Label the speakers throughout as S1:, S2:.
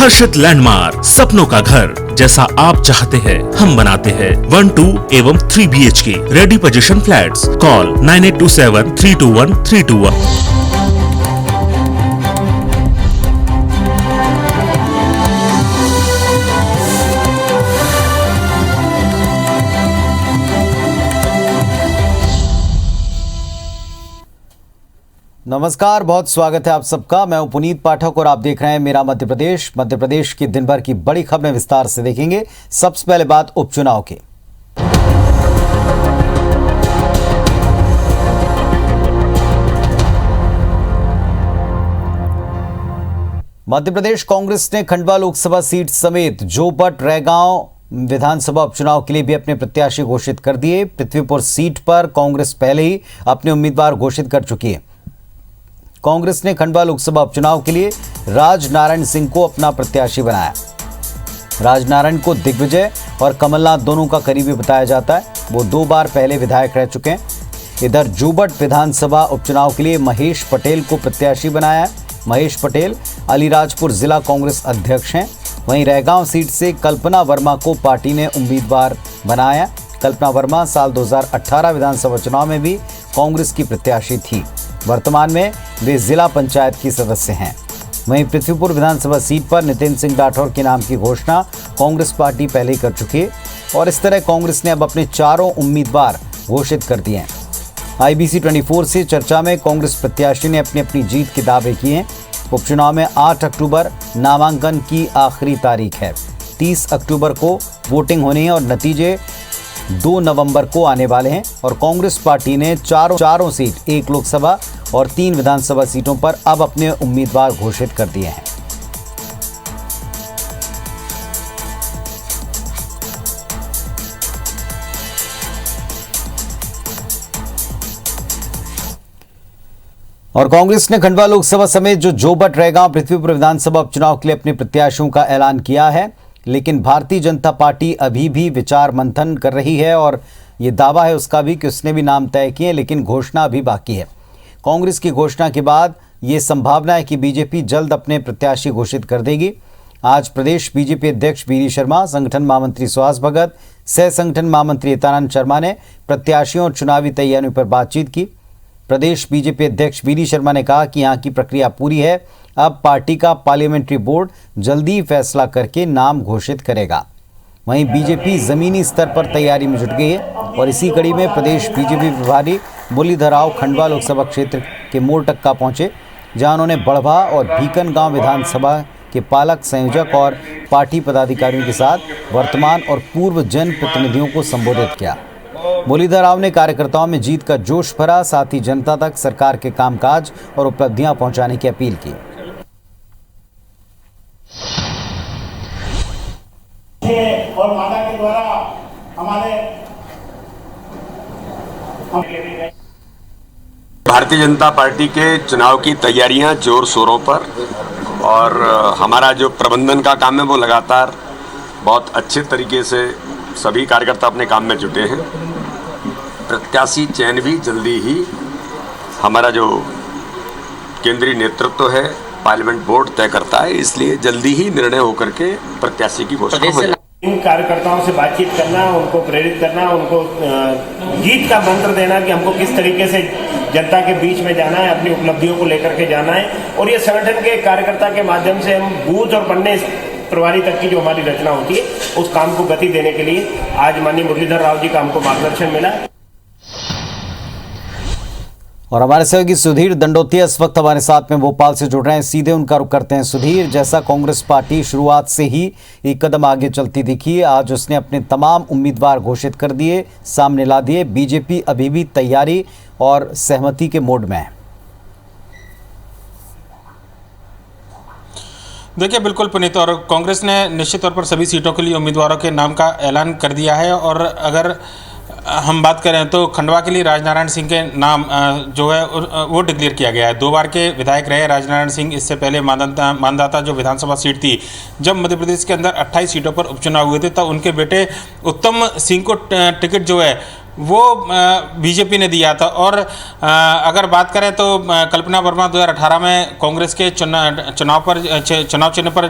S1: हर्षित landmark, सपनों का घर जैसा आप चाहते हैं हम बनाते हैं। 1, 2 एवं 3 BHK ready position flats. Call 9827321321।
S2: नमस्कार, बहुत स्वागत है आप सबका। मैं हूं पुनीत पाठक और आप देख रहे हैं मेरा मध्य प्रदेश। मध्य प्रदेश की दिन भर की बड़ी खबरें विस्तार से देखेंगे। सबसे पहले बात उपचुनाव की। मध्य प्रदेश कांग्रेस ने खंडवा लोकसभा सीट समेत जोबट, रैगांव विधानसभा उपचुनाव के लिए भी अपने प्रत्याशी घोषित कर दिए। पृथ्वीपुर सीट पर कांग्रेस पहले ही अपने उम्मीदवार घोषित कर चुकी है। कांग्रेस ने खंडवा लोकसभा उपचुनाव के लिए राजनारायण सिंह को अपना प्रत्याशी बनाया। राजनारायण को दिग्विजय और कमलनाथ दोनों का करीबी बताया जाता है। वो 2 बार पहले विधायक रह चुके हैं। इधर जोबट विधानसभा उपचुनाव के लिए महेश पटेल को प्रत्याशी बनाया है। महेश पटेल अलीराजपुर जिला कांग्रेस अध्यक्ष हैं। वहीं रैगांव सीट से कल्पना वर्मा को पार्टी ने उम्मीदवार बनाया। कल्पना वर्मा साल 2018 विधानसभा चुनाव में भी कांग्रेस की प्रत्याशी थी। वर्तमान में वे जिला पंचायत की सदस्य हैं। वहीं पृथ्वीपुर विधानसभा सीट पर नितिन सिंह राठौर के नाम की घोषणा कांग्रेस पार्टी पहले ही कर चुकी है और इस तरह कांग्रेस ने अब अपने 4 उम्मीदवार घोषित कर दिए हैं। IBC 24 से चर्चा में कांग्रेस प्रत्याशी ने अपनी जीत के दावे किए हैं। उपचुनाव में 8 अक्टूबर नामांकन की आखिरी तारीख है। 30 अक्टूबर को वोटिंग होनी है और नतीजे 2 नवंबर को आने वाले हैं। और कांग्रेस पार्टी ने चारों सीट, 1 लोकसभा और 3 विधानसभा सीटों पर अब अपने उम्मीदवार घोषित कर दिए हैं। और कांग्रेस ने खंडवा लोकसभा समेत जोबट, रैगांव, पृथ्वीपुर विधानसभा उपचुनाव के लिए अपने प्रत्याशियों का ऐलान किया है। लेकिन भारतीय जनता पार्टी अभी भी विचार मंथन कर रही है और ये दावा है उसका भी कि उसने भी नाम तय किए, लेकिन घोषणा अभी बाकी है। कांग्रेस की घोषणा के बाद ये संभावना है कि बीजेपी जल्द अपने प्रत्याशी घोषित कर देगी। आज प्रदेश बीजेपी अध्यक्ष वीडी शर्मा, संगठन महामंत्री सुहास भगत, सह संगठन महामंत्री हितानंद शर्मा ने प्रत्याशियों और चुनावी तैयारियों पर बातचीत की। प्रदेश बीजेपी अध्यक्ष वीडी शर्मा ने कहा कि यहाँ की प्रक्रिया पूरी है। अब पार्टी का पार्लियामेंट्री बोर्ड जल्दी फैसला करके नाम घोषित करेगा। वहीं बीजेपी जमीनी स्तर पर तैयारी में जुट गई है और इसी कड़ी में प्रदेश बीजेपी प्रभारी मुरलीधर राव खंडवा लोकसभा क्षेत्र के मोरटक्का पहुंचे, जहां उन्होंने बड़भा और भीकनगांव विधानसभा के पालक, संयोजक और पार्टी पदाधिकारियों के साथ वर्तमान और पूर्व जनप्रतिनिधियों को संबोधित किया। मुरलीधर राव ने कार्यकर्ताओं में जीत का जोश भरा, साथ ही जनता तक सरकार के कामकाज और उपलब्धियां पहुंचाने की अपील की।
S3: और माता के द्वारा हमारे
S4: भारतीय जनता पार्टी के चुनाव की तैयारियां जोर शोरों पर और हमारा जो प्रबंधन का काम है वो लगातार बहुत अच्छे तरीके से सभी कार्यकर्ता अपने काम में जुटे हैं। प्रत्याशी चयन भी जल्दी ही हमारा जो केंद्रीय नेतृत्व है, पार्लियामेंट बोर्ड तय करता है, इसलिए जल्दी ही निर्णय होकर के प्रत्याशी की घोषणा हो जाए।
S3: इन कार्यकर्ताओं से बातचीत करना, उनको प्रेरित करना, उनको जीत का मंत्र देना कि हमको किस तरीके से जनता के बीच में जाना है, अपनी उपलब्धियों को लेकर के जाना है। और ये संगठन के कार्यकर्ता के माध्यम से हम बूथ और पन्ने प्रभारी तक की जो हमारी रचना होती है उस काम को गति देने के लिए आज माननीय मुरलीधर राव जी का हमको मार्गदर्शन मिला।
S2: और हमारे सहयोगी सुधीर दंडोतिया इस वक्त हमारे साथ में भोपाल से जुड़ रहे हैं। सीधे उनका रुख करते हैं। सुधीर, जैसा कांग्रेस पार्टी शुरुआत से ही एक कदम आगे चलती दिखी, आज उसने अपने तमाम उम्मीदवार घोषित कर दिए, सामने ला दिए। बीजेपी अभी भी तैयारी और सहमति के मोड में है।
S5: देखिए, बिल्कुल पुनीत, और कांग्रेस ने निश्चित तौर पर सभी सीटों के लिए उम्मीदवारों के नाम का ऐलान कर दिया है। और अगर हम बात करें तो खंडवा के लिए राजनारायण सिंह के नाम जो है वो डिक्लेयर किया गया है। 2 बार के विधायक रहे राजनारायण सिंह। इससे पहले मानदाता जो विधानसभा सीट थी, जब मध्य प्रदेश के अंदर 28 सीटों पर उपचुनाव हुए थे, तब उनके बेटे उत्तम सिंह को टिकट जो है वो बीजेपी ने दिया था। और अगर बात करें तो कल्पना वर्मा 2018 में कांग्रेस के चुनाव चिन्ह पर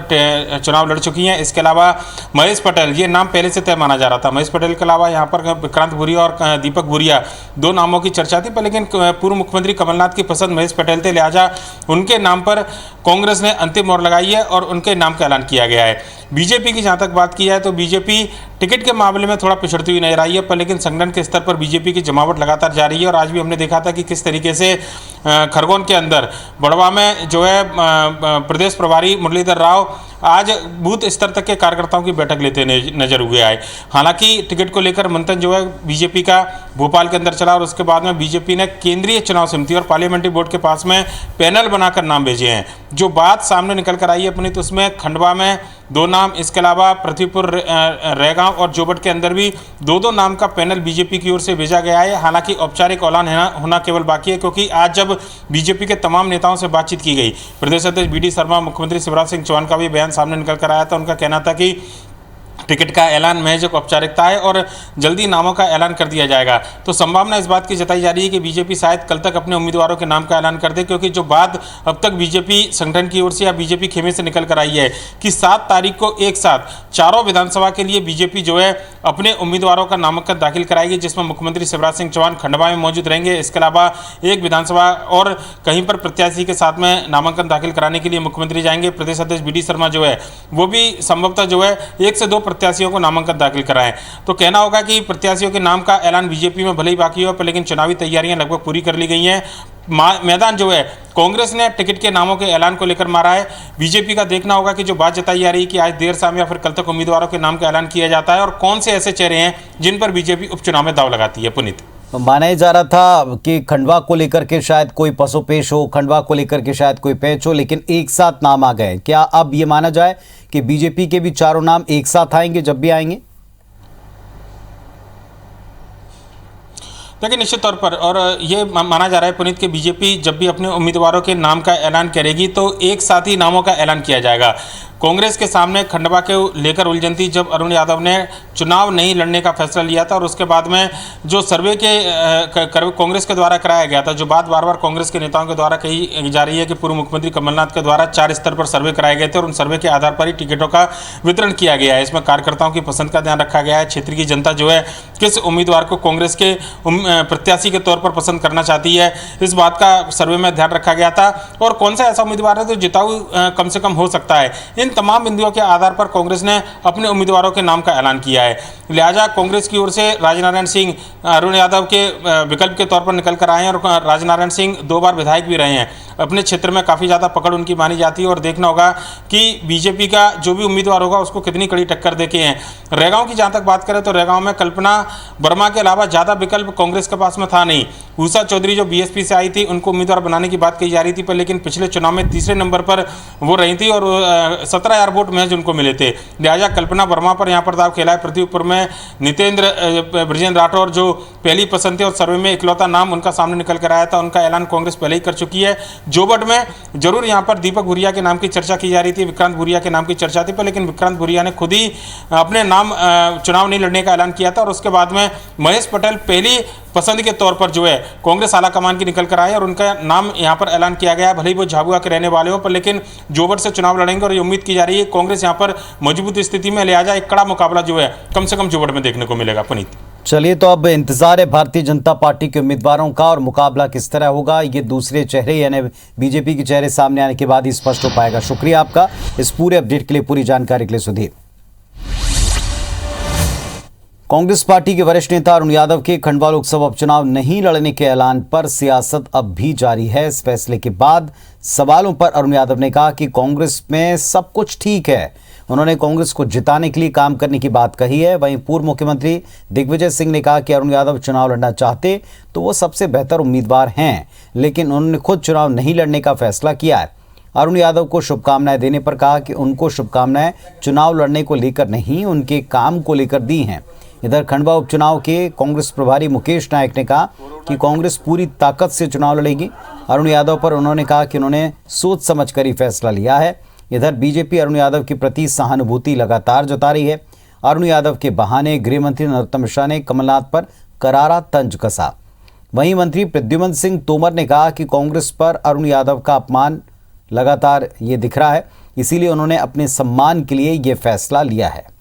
S5: चुनाव लड़ चुकी हैं। इसके अलावा महेश पटेल, ये नाम पहले से तय माना जा रहा था। महेश पटेल के अलावा यहाँ पर विक्रांत भूरिया और दीपक भूरिया, दो नामों की चर्चा थी, पर लेकिन पूर्व मुख्यमंत्री कमलनाथ की पसंद महेश पटेल थे, लिहाजा उनके नाम पर कांग्रेस ने अंतिम मोहर लगाई है और उनके नाम का ऐलान किया गया है। बीजेपी की जहाँ तक बात की जाए तो बीजेपी टिकट के मामले में थोड़ा पिछड़ती हुई नजर आई है, पर लेकिन संगठन के स्तर पर बीजेपी की जमावट लगातार जारी है। और आज भी हमने देखा था कि किस तरीके से खरगोन के अंदर बड़वा में जो है प्रदेश प्रभारी मुरलीधर राव आज बूथ स्तर तक के कार्यकर्ताओं की बैठक लेते नजर हुए आए। हालांकि टिकट को लेकर मंथन जो है बीजेपी का भोपाल के अंदर चला और उसके बाद में बीजेपी ने केंद्रीय चुनाव समिति और पार्लियामेंट्री बोर्ड के पास में पैनल बनाकर नाम भेजे हैं। जो बात सामने निकल कर आई है अपनी, तो उसमें खंडवा में 2 नाम, इसके अलावा पृथ्वीपुर, रैगांव और जोबट के अंदर भी 2-2 नाम का पैनल बीजेपी की ओर से भेजा गया है। हालांकि औपचारिक ऐलान होना केवल बाकी है, क्योंकि आज जब बीजेपी के तमाम नेताओं से बातचीत की गई, प्रदेश अध्यक्ष BD शर्मा, मुख्यमंत्री शिवराज सिंह चौहान का भी बयान सामने निकल कर आया था। उनका कहना था कि टिकट का ऐलान महज एक औपचारिकता है और जल्दी नामों का ऐलान कर दिया जाएगा। तो संभावना इस बात की जताई जा रही है कि बीजेपी शायद कल तक अपने उम्मीदवारों के नाम का ऐलान कर दे, क्योंकि जो बात अब तक बीजेपी संगठन की ओर से या बीजेपी खेमे से निकल कर आई है कि 7 तारीख को एक साथ चारों विधानसभा के लिए बीजेपी जो है अपने उम्मीदवारों का नामांकन दाखिल कराएगी, जिसमें मुख्यमंत्री शिवराज सिंह चौहान खंडवा में मौजूद रहेंगे। इसके अलावा एक विधानसभा और कहीं पर प्रत्याशी के साथ में नामांकन दाखिल कराने के लिए मुख्यमंत्री जाएंगे। प्रदेश अध्यक्ष BD शर्मा जो है वो भी संभवतः जो है 1 से 2 प्रत्याशियों को नामांकन दाखिल कराएं। तो कहना होगा कि प्रत्याशियों के नाम का ऐलान बीजेपी में भले ही बाकी हो, पर लेकिन चुनावी तैयारियां लगभग पूरी कर ली गई हैं। मैदान जो है कांग्रेस ने टिकट के नामों के ऐलान को लेकर मारा है। बीजेपी का देखना होगा कि जो बात जताई जा रही है कि आज देर शाम या फिर कल तक उम्मीदवारों के नाम का ऐलान किया जाता है और कौन से ऐसे चेहरे हैं जिन पर बीजेपी उपचुनाव में दांव लगाती है। पुनीत,
S2: माना ही जा रहा था कि खंडवा को लेकर के शायद कोई पसोपेश हो, खंडवा को लेकर के शायद कोई पैच हो, लेकिन एक साथ नाम आ गए। क्या अब ये माना जाए कि बीजेपी के भी चारों नाम एक साथ आएंगे जब भी आएंगे?
S5: देखिए, निश्चित तौर पर, और ये माना जा रहा है पुनीत कि बीजेपी जब भी अपने उम्मीदवारों के नाम का ऐलान करेगी तो एक साथ ही नामों का ऐलान किया जाएगा। कांग्रेस के सामने खंडवा के लेकर उलझन थी जब अरुण यादव ने चुनाव नहीं लड़ने का फैसला लिया था, और उसके बाद में जो सर्वे कांग्रेस के द्वारा कराया गया था, जो बात बार बार कांग्रेस के नेताओं के द्वारा कही जा रही है कि पूर्व मुख्यमंत्री कमलनाथ के द्वारा 4 स्तर पर सर्वे कराए गए थे और उन सर्वे के आधार पर ही टिकटों का वितरण किया गया है। इसमें कार्यकर्ताओं की पसंद का ध्यान रखा गया है, क्षेत्र की जनता जो है किस उम्मीदवार को कांग्रेस के प्रत्याशी के तौर पर पसंद करना चाहती है, इस बात का सर्वे में ध्यान रखा गया था। और कौन सा ऐसा उम्मीदवार है जो जिताऊ कम से कम हो सकता है, इन तमाम बिंदुओं के आधार पर कांग्रेस ने अपने उम्मीदवारों के नाम का ऐलान किया है। लिहाजा कांग्रेस की ओर से राजनारायण सिंह अरुण यादव के विकल्प के तौर पर निकल कर आए हैं, और राजनारायण सिंह 2 बार विधायक भी रहे हैं। अपने क्षेत्र में काफ़ी ज़्यादा पकड़ उनकी मानी जाती है, और देखना होगा कि बीजेपी का जो भी उम्मीदवार होगा उसको कितनी कड़ी टक्कर देके हैं। रैगांव की जहाँ तक बात करें तो रैगांव में कल्पना वर्मा के अलावा ज़्यादा विकल्प कांग्रेस के पास में था नहीं। उषा चौधरी जो BSP से आई थी, उनको उम्मीदवार बनाने की बात कही जा रही थी, पर लेकिन पिछले चुनाव में 3रे नंबर पर वो रही थी और 17,000 वोट महज उनको मिले थे। लिहाजा कल्पना वर्मा पर यहाँ पर दाव खेला है। पृथ्वीपुर में नितेंद्र ब्रजेंद्र राठौर जो पहली पसंद थे और सर्वे में इकलौता नाम उनका सामने निकल कर आया था, उनका ऐलान कांग्रेस पहले ही कर चुकी है। जोबट में जरूर यहाँ पर दीपक भूरिया के नाम की चर्चा की जा रही थी, विक्रांत भूरिया के नाम की चर्चा थी, पर लेकिन विक्रांत भूरिया ने खुद ही अपने नाम चुनाव नहीं लड़ने का ऐलान किया था, और उसके बाद में महेश पटेल पहली पसंद के तौर पर जो है कांग्रेस आला कमान की निकल कर आए और उनका नाम यहाँ पर ऐलान किया गया है। भले ही वो झाबुआ के रहने वाले हो, पर लेकिन जोबट से चुनाव लड़ेंगे और ये उम्मीद की जा रही है कांग्रेस यहाँ पर मजबूत स्थिति में, लिहाजा एक कड़ा मुकाबला जो है कम से कम जोबट में देखने को मिलेगा। पुनीत,
S2: चलिए, तो अब इंतजार है भारतीय जनता पार्टी के उम्मीदवारों का और मुकाबला किस तरह होगा, ये दूसरे चेहरे यानी बीजेपी के चेहरे सामने आने के बाद ही स्पष्ट हो पाएगा। शुक्रिया आपका इस पूरे अपडेट के लिए, पूरी जानकारी के लिए सुधीर। कांग्रेस पार्टी के वरिष्ठ नेता अरुण यादव के खंडवा लोकसभा उपचुनाव नहीं लड़ने के ऐलान पर सियासत अब भी जारी है। इस फैसले के बाद सवालों पर अरुण यादव ने कहा कि कांग्रेस में सब कुछ ठीक है। उन्होंने कांग्रेस को जिताने के लिए काम करने की बात कही है। वहीं पूर्व मुख्यमंत्री दिग्विजय सिंह ने कहा कि अरुण यादव चुनाव लड़ना चाहते तो वो सबसे बेहतर उम्मीदवार हैं, लेकिन उन्होंने खुद चुनाव नहीं लड़ने का फैसला किया है। अरुण यादव को शुभकामनाएं देने पर कहा कि उनको शुभकामनाएं चुनाव लड़ने को लेकर नहीं, उनके काम को लेकर दी हैं। इधर खंडवा उपचुनाव के कांग्रेस प्रभारी मुकेश नायक ने कहा कि कांग्रेस पूरी ताकत से चुनाव लड़ेगी। अरुण यादव पर उन्होंने कहा कि उन्होंने सोच समझकर ही फैसला लिया है। इधर बीजेपी अरुण यादव के प्रति सहानुभूति लगातार जता रही है। अरुण यादव के बहाने गृह मंत्री नरोत्तम मिश्रा ने कमलनाथ पर करारा तंज कसा। वहीं मंत्री प्रद्युम्न सिंह तोमर ने कहा कि कांग्रेस पर अरुण यादव का अपमान लगातार ये दिख रहा है, इसीलिए उन्होंने अपने सम्मान के लिए ये फैसला लिया है।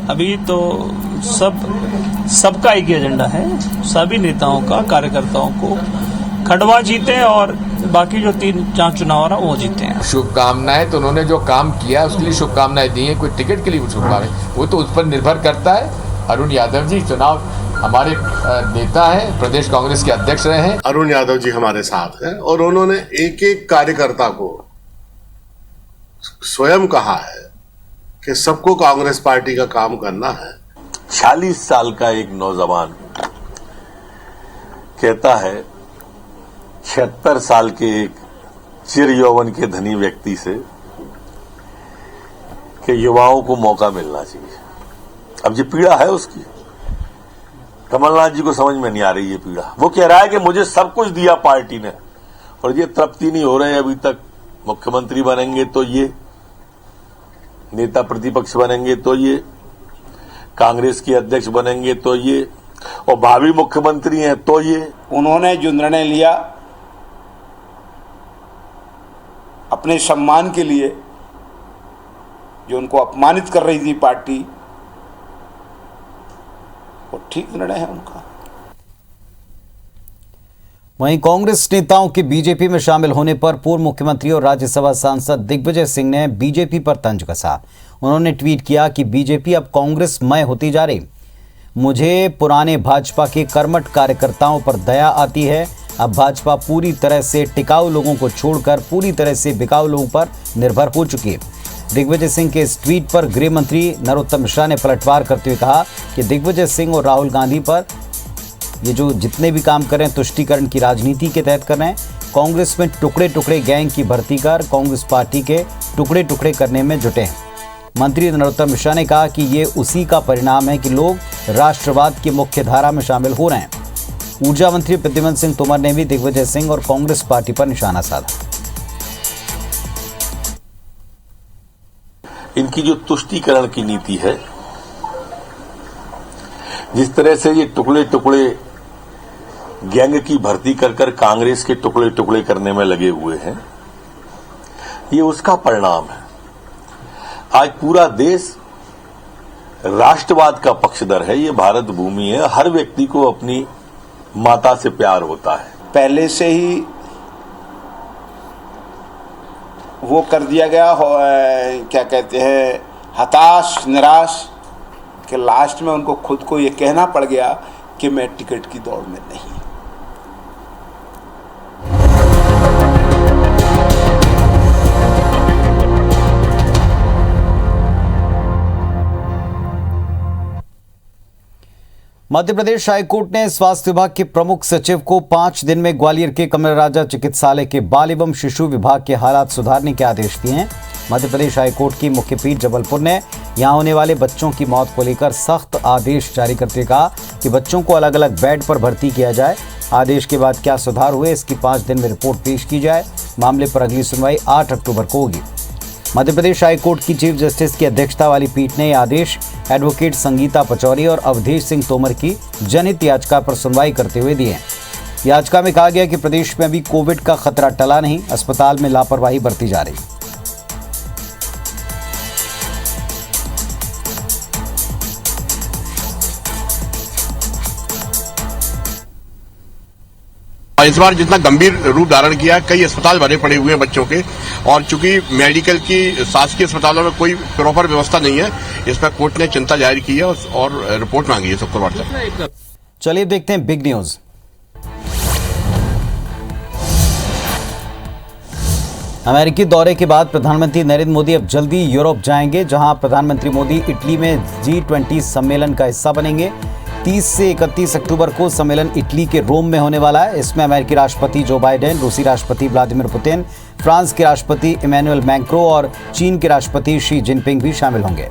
S6: अभी तो सबका एक ही एजेंडा है, सभी नेताओं का, कार्यकर्ताओं को खंडवा जीते और बाकी जो 3-4 चुनाव आ रहा वो जीते हैं।
S7: शुभकामनाएं तो उन्होंने जो काम किया उसके लिए शुभकामनाएं दी हैं, कोई टिकट के लिए शुभकामनाएं, वो तो उस पर निर्भर करता है। अरुण यादव जी चुनाव हमारे नेता हैं, प्रदेश कांग्रेस के अध्यक्ष रहे हैं।
S8: अरुण यादव जी हमारे साथ हैं और उन्होंने एक एक कार्यकर्ता को स्वयं कहा है कि सबको कांग्रेस पार्टी का काम करना है।
S9: 40 साल का एक नौजवान कहता है 76 साल के एक चिर यौवन के धनी व्यक्ति से कि युवाओं को मौका मिलना चाहिए। अब ये पीड़ा है उसकी, कमलनाथ जी को समझ में नहीं आ रही ये पीड़ा। वो कह रहा है कि मुझे सब कुछ दिया पार्टी ने और ये तृप्ति नहीं हो रहे अभी तक। मुख्यमंत्री बनेंगे तो ये, नेता प्रतिपक्ष बनेंगे तो ये, कांग्रेस के अध्यक्ष बनेंगे तो ये, और भावी मुख्यमंत्री हैं तो ये।
S10: उन्होंने जो निर्णय लिया अपने सम्मान के लिए, जो उनको अपमानित कर रही थी पार्टी, वो ठीक निर्णय है उनका।
S2: वहीं कांग्रेस नेताओं के बीजेपी में शामिल होने पर पूर्व मुख्यमंत्री और राज्यसभा सांसद दिग्विजय सिंह ने बीजेपी पर तंज कसा। उन्होंने ट्वीट किया कि बीजेपी अब कांग्रेसमय होती जा रही। मुझे पुराने भाजपा के कर्मठ कार्यकर्ताओं पर दया आती है। अब भाजपा पूरी तरह से टिकाऊ लोगों को छोड़कर पूरी तरह से बिकाऊ लोगों पर निर्भर हो चुकी है। दिग्विजय सिंह के इस ट्वीट पर गृह मंत्री नरोत्तम मिश्रा ने पलटवार करते हुए कहा कि दिग्विजय सिंह और राहुल गांधी पर ये जो जितने भी काम कर रहे हैं तुष्टीकरण की राजनीति के तहत कर रहे हैं। कांग्रेस में टुकड़े टुकड़े गैंग की भर्ती कर कांग्रेस पार्टी के टुकड़े टुकड़े करने में जुटे हैं। मंत्री नरोत्तम मिश्रा ने कहा कि ये उसी का परिणाम है कि लोग राष्ट्रवाद की मुख्य धारा में शामिल हो रहे हैं। ऊर्जा मंत्री प्रद्युम्न सिंह तोमर ने भी दिग्विजय सिंह और कांग्रेस पार्टी पर निशाना साधा।
S9: इनकी जो तुष्टीकरण की नीति है, जिस तरह से ये टुकड़े टुकड़े गैंग की भर्ती कर कर कांग्रेस के टुकड़े टुकड़े करने में लगे हुए हैं, ये उसका परिणाम है। आज पूरा देश राष्ट्रवाद का पक्षधर है। ये भारत भूमि है, हर व्यक्ति को अपनी माता से प्यार होता है।
S10: पहले से ही वो कर दिया गया, क्या कहते हैं, हताश निराश, कि लास्ट में उनको खुद को ये कहना पड़ गया कि मैं टिकट की दौड़ में नहीं।
S2: मध्य प्रदेश हाईकोर्ट ने स्वास्थ्य विभाग के प्रमुख सचिव को 5 दिन में ग्वालियर के कमल राजा चिकित्सालय के बाल एवं शिशु विभाग के हालात सुधारने के आदेश दिए हैं। मध्य प्रदेश हाईकोर्ट की मुख्य पीठ जबलपुर ने यहां होने वाले बच्चों की मौत को लेकर सख्त आदेश जारी करते हुए कहा कि बच्चों को अलग अलग बेड पर भर्ती किया जाए। आदेश के बाद क्या सुधार हुए, इसकी 5 दिन में रिपोर्ट पेश की जाए। मामले पर अगली सुनवाई 8 अक्टूबर को होगी। मध्य प्रदेश हाईकोर्ट की चीफ जस्टिस की अध्यक्षता वाली पीठ ने यह आदेश एडवोकेट संगीता पचौरी और अवधेश सिंह तोमर की जनहित याचिका पर सुनवाई करते हुए दिए। याचिका में कहा गया कि प्रदेश में अभी कोविड का खतरा टला नहीं, अस्पताल में लापरवाही बरती जा रही।
S8: इस बार जितना गंभीर रूप धारण किया, कई अस्पताल भरे पड़े हुए हैं बच्चों के, और चूंकि मेडिकल की शासकीय अस्पतालों में कोई प्रॉपर व्यवस्था नहीं है, इस पर कोर्ट ने चिंता जाहिर की है और रिपोर्ट मांगी है शुक्रवार तक।
S2: चलिए देखते हैं बिग न्यूज। अमेरिकी दौरे के बाद प्रधानमंत्री नरेंद्र मोदी अब जल्दी यूरोप जाएंगे, जहां प्रधानमंत्री मोदी इटली में G20 सम्मेलन का हिस्सा बनेंगे। 30 से 31 अक्टूबर को सम्मेलन इटली के रोम में होने वाला है। इसमें अमेरिकी राष्ट्रपति जो बाइडेन, रूसी राष्ट्रपति व्लादिमीर पुतिन, फ्रांस के राष्ट्रपति इमैनुअल मैक्रों और चीन के राष्ट्रपति शी जिनपिंग भी शामिल होंगे।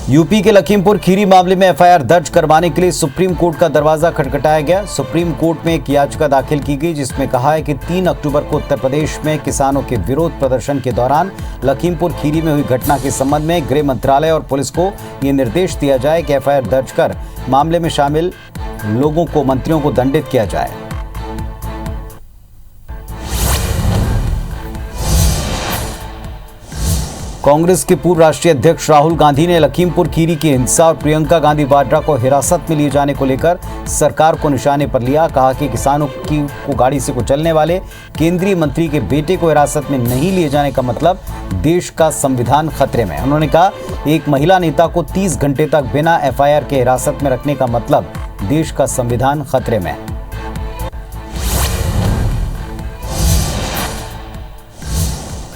S2: यूपी के लखीमपुर खीरी मामले में एफआईआर दर्ज करवाने के लिए सुप्रीम कोर्ट का दरवाजा खटखटाया गया। सुप्रीम कोर्ट में एक याचिका दाखिल की गई जिसमें कहा है कि 3 अक्टूबर को उत्तर प्रदेश में किसानों के विरोध प्रदर्शन के दौरान लखीमपुर खीरी में हुई घटना के संबंध में गृह मंत्रालय और पुलिस को ये निर्देश दिया जाए कि एफआईआर दर्ज कर मामले में शामिल लोगों को, मंत्रियों को दंडित किया जाए। कांग्रेस के पूर्व राष्ट्रीय अध्यक्ष राहुल गांधी ने लखीमपुर खीरी की हिंसा और प्रियंका गांधी वाड्रा को हिरासत में लिए जाने को लेकर सरकार को निशाने पर लिया। कहा कि किसानों को गाड़ी से कुचलने वाले केंद्रीय मंत्री के बेटे को हिरासत में नहीं लिए जाने का मतलब देश का संविधान खतरे में। उन्होंने कहा, एक महिला नेता को 30 घंटे तक बिना एफआईआर के हिरासत में रखने का मतलब देश का संविधान खतरे में।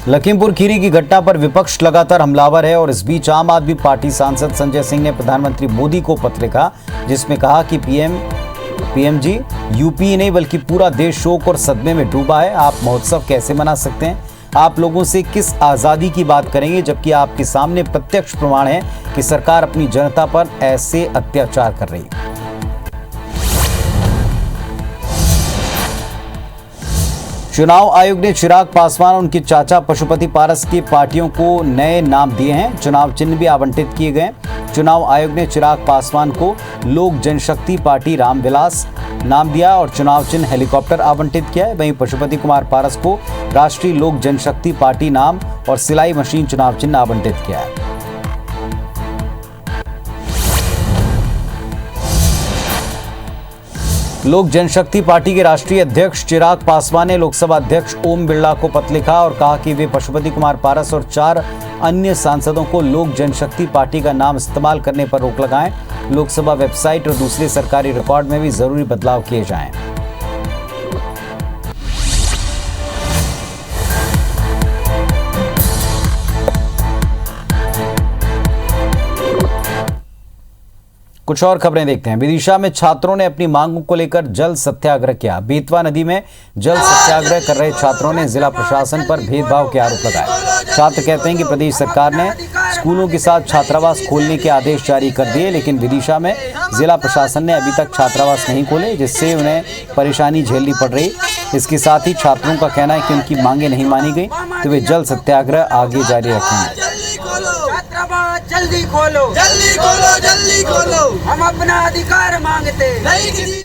S2: लखीमपुर खीरी की घटना पर विपक्ष लगातार हमलावर है और इस बीच आम आदमी पार्टी सांसद संजय सिंह ने प्रधानमंत्री मोदी को पत्र लिखा जिसमें कहा कि पीएम जी, यूपी ही नहीं बल्कि पूरा देश शोक और सदमे में डूबा है। आप महोत्सव कैसे मना सकते हैं? आप लोगों से किस आज़ादी की बात करेंगे जबकि आपके सामने प्रत्यक्ष प्रमाण है कि सरकार अपनी जनता पर ऐसे अत्याचार कर रही है। चुनाव आयोग ने चिराग पासवान और उनके चाचा पशुपति पारस की पार्टियों को नए नाम दिए हैं। चुनाव चिन्ह भी आवंटित किए गए। चुनाव आयोग ने चिराग पासवान को लोक जनशक्ति पार्टी रामविलास नाम दिया और चुनाव चिन्ह हेलीकॉप्टर आवंटित किया है। वहीं पशुपति कुमार पारस को राष्ट्रीय लोक जनशक्ति पार्टी नाम और सिलाई मशीन चुनाव चिन्ह आवंटित किया है। लोक जनशक्ति पार्टी के राष्ट्रीय अध्यक्ष चिराग पासवान ने लोकसभा अध्यक्ष ओम बिरला को पत्र लिखा और कहा कि वे पशुपति कुमार पारस और 4 अन्य सांसदों को लोक जनशक्ति पार्टी का नाम इस्तेमाल करने पर रोक लगाएं। लोकसभा वेबसाइट और दूसरे सरकारी रिकॉर्ड में भी जरूरी बदलाव किए जाएं। कुछ और खबरें देखते हैं। विदिशा में छात्रों ने अपनी मांगों को लेकर जल सत्याग्रह किया। बेतवा नदी में जल सत्याग्रह कर रहे छात्रों ने जिला प्रशासन पर भेदभाव के आरोप लगाए। छात्र कहते हैं कि प्रदेश सरकार ने स्कूलों के साथ छात्रावास खोलने के आदेश जारी कर दिए, लेकिन विदिशा में जिला प्रशासन ने अभी तक छात्रावास नहीं खोले, जिससे उन्हें परेशानी झेलनी पड़ रही। इसके साथ ही छात्रों का कहना है कि उनकी मांगे नहीं मानी गई तो वे जल सत्याग्रह आगे जारी रखेंगे।
S11: जल्दी खोलो, जल्दी खोलो, जल्दी खोलो, हम अपना अधिकार मांगते।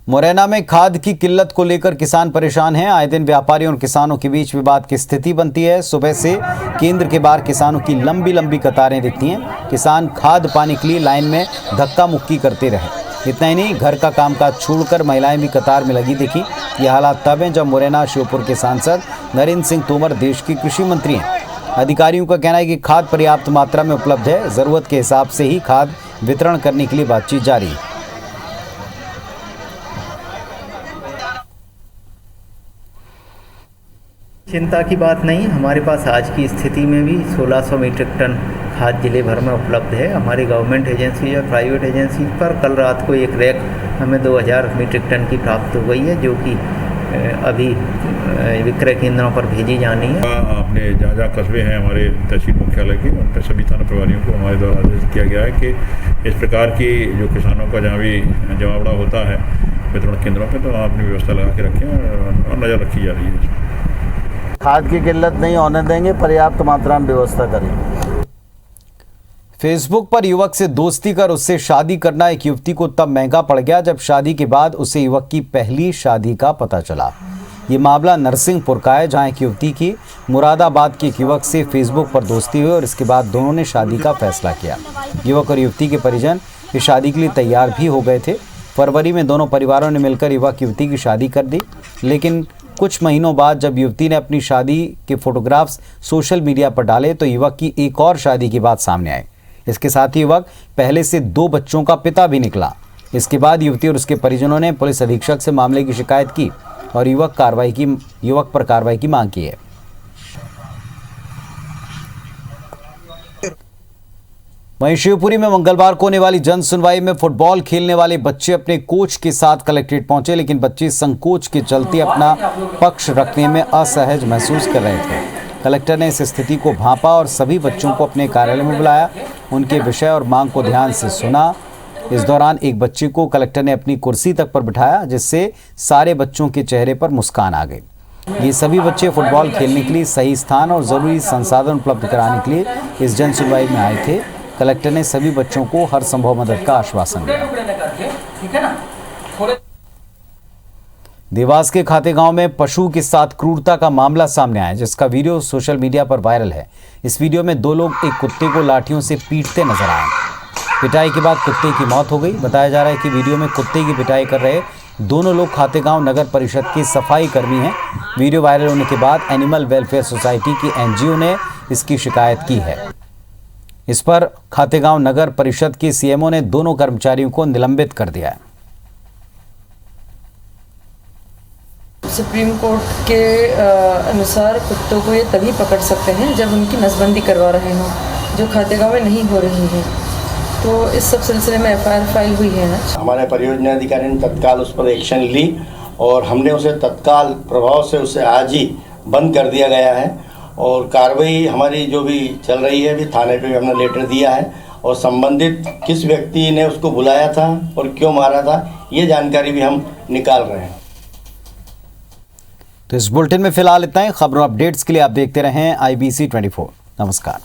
S2: मुरैना में खाद की किल्लत को लेकर किसान परेशान हैं। आए दिन व्यापारियों और किसानों के बीच विवाद की स्थिति बनती है। सुबह से केंद्र के बाहर किसानों की लंबी लंबी कतारें दिखती हैं। किसान खाद पाने के लिए लाइन में धक्का मुक्की करते रहे। इतना ही नहीं, घर का कामकाज छोड़कर महिलाएं भी कतार में लगी दिखी। ये हालात तब हैं जब मुरैना श्योपुर के सांसद नरेंद्र सिंह तोमर देश के कृषि मंत्री हैं। अधिकारियों का कहना है कि खाद पर्याप्त मात्रा में उपलब्ध है, जरूरत के हिसाब से ही खाद वितरण करने के लिए बातचीत जारी है।
S12: चिंता की बात नहीं, हमारे पास आज की स्थिति में भी 1600 मीट्रिक टन खाद जिले भर में उपलब्ध है। हमारी गवर्नमेंट एजेंसी और प्राइवेट एजेंसी पर कल रात को एक रैक हमें 2000 मीट्रिक टन की प्राप्त हो गई है, जो कि अभी विक्रय केंद्रों पर भेजी जानी है।
S13: अपने जहाँ कस्बे हैं हमारे तहसील मुख्यालय के, उन पर सभी थाना प्रभारियों को हमारे द्वारा आदेश किया गया है कि इस प्रकार की जो किसानों का जहाँ भी जमावड़ा होता है वितरण केंद्रों पर, तो वहाँ अपनी व्यवस्था लगा के रखें और नज़र रखी जा रही है।
S14: खाद की किल्लत नहीं होने देंगे, पर्याप्त मात्रा में व्यवस्था करेंगे।
S2: फेसबुक पर युवक से दोस्ती कर उससे शादी करना एक युवती को तब महंगा पड़ गया जब शादी के बाद उसे युवक की पहली शादी का पता चला। ये मामला नरसिंहपुर का है, जहां एक युवती की मुरादाबाद के एक युवक से फेसबुक पर दोस्ती हुई और इसके बाद दोनों ने शादी का फैसला किया। युवक और युवती के परिजन इस शादी के लिए तैयार भी हो गए थे। फरवरी में दोनों परिवारों ने मिलकर युवक युवती की शादी कर दी, लेकिन कुछ महीनों बाद जब युवती ने अपनी शादी के फोटोग्राफ्स सोशल मीडिया पर डाले तो युवक की एक और शादी की बात सामने आई। इसके साथ ही युवक पहले से 2 बच्चों का पिता भी निकला। इसके बाद युवती और उसके परिजनों ने पुलिस अधीक्षक से मामले की शिकायत की और युवक पर कार्रवाई की मांग की है। वहीं शिवपुरी में मंगलवार को होने वाली जन सुनवाई में फुटबॉल खेलने वाले बच्चे अपने कोच के साथ कलेक्ट्रेट पहुंचे, लेकिन बच्चे संकोच के चलते अपना पक्ष रखने में असहज महसूस कर रहे थे। कलेक्टर ने इस स्थिति को भांपा और सभी बच्चों को अपने कार्यालय में बुलाया, उनके विषय और मांग को ध्यान से सुना। इस दौरान एक बच्चे को कलेक्टर ने अपनी कुर्सी तक पर बिठाया, जिससे सारे बच्चों के चेहरे पर मुस्कान आ गई। ये सभी बच्चे फुटबॉल खेलने के लिए सही स्थान और ज़रूरी संसाधन उपलब्ध कराने के लिए इस जन सुनवाई में आए थे। कलेक्टर ने सभी बच्चों को हर संभव मदद का आश्वासन दिया। देवास के खातेगांव में पशु के साथ क्रूरता का मामला सामने आया, जिसका वीडियो सोशल मीडिया पर वायरल है। इस वीडियो में दो लोग एक कुत्ते को लाठियों से पीटते नजर आए। पिटाई के बाद कुत्ते की मौत हो गई। बताया जा रहा है कि वीडियो में कुत्ते की पिटाई कर रहे दोनों लोग खातेगांव नगर परिषद के सफाई कर्मी हैं। वीडियो वायरल होने के बाद एनिमल वेलफेयर सोसाइटी की एनजीओ ने इसकी शिकायत की है। इस पर खातेगांव नगर परिषद के सीएमओ ने दोनों कर्मचारियों को निलंबित कर दिया है।
S15: सुप्रीम कोर्ट के अनुसार कुत्तों को ये तभी पकड़ सकते हैं जब उनकी नसबंदी करवा रहे हों, जो खातेगांव में नहीं हो रही है। तो इस सब सिलसिले में एफआईआर फाइल हुई है आज।
S16: हमारे परियोजना अधिकारी ने तत्काल उस पर एक्शन ली और हमने उसे तत्काल प्रभाव से उसे आज ही बंद कर दिया गया है और कार्रवाई हमारी जो भी चल रही है, अभी थाने पे भी हमने लेटर दिया है और संबंधित किस व्यक्ति ने उसको बुलाया था और क्यों मारा था, ये जानकारी भी हम निकाल रहे हैं।
S2: तो इस बुलेटिन में फिलहाल इतना ही। खबरों अपडेट्स के लिए आप देखते रहें IBC 24। नमस्कार।